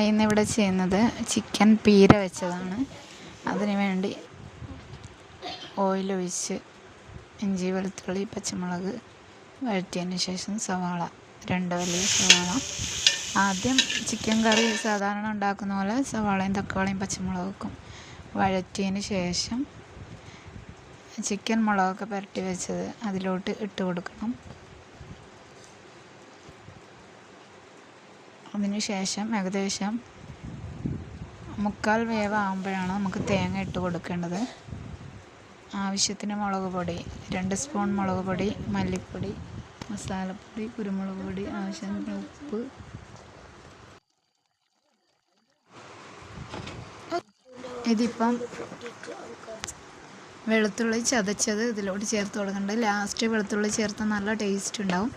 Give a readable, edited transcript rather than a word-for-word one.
ഇന്നിവിടെ ചെയ്യുന്നത് ചിക്കൻ പീര വെച്ചതാണ്. അതിന് വേണ്ടി ഓയിലൊഴിച്ച് ഇഞ്ചി വെളുത്തുള്ളി പച്ചമുളക് വഴറ്റിയതിന് ശേഷം സവാള 2 വലിയ സവാള. ആദ്യം ചിക്കൻ കറി സാധാരണ ഉണ്ടാക്കുന്ന പോലെ സവാളയും തക്കാളിയും പച്ചമുളകും വഴറ്റിയതിന് ശേഷം ചിക്കൻ മുളകൊക്കെ പുരട്ടി വെച്ചത് അതിലോട്ട് ഇട്ട് കൊടുക്കണം. അതിനുശേഷം ഏകദേശം 3/4 വേവാകുമ്പോഴാണ് നമുക്ക് തേങ്ങ ഇട്ട് കൊടുക്കേണ്ടത്. ആവശ്യത്തിന് മുളക് പൊടി 2 സ്പൂൺ മുളക് പൊടി, മല്ലിപ്പൊടി, മസാലപ്പൊടി, കുരുമുളക് പൊടി, ആവശ്യത്തിന് ഉപ്പ്. ഇതിപ്പം വെളുത്തുള്ളി ചതച്ചത് ഇതിലോട്ട് ചേർത്ത് കൊടുക്കേണ്ടത്. ലാസ്റ്റ് വെളുത്തുള്ളി ചേർത്ത് നല്ല ടേസ്റ്റ് ഉണ്ടാവും.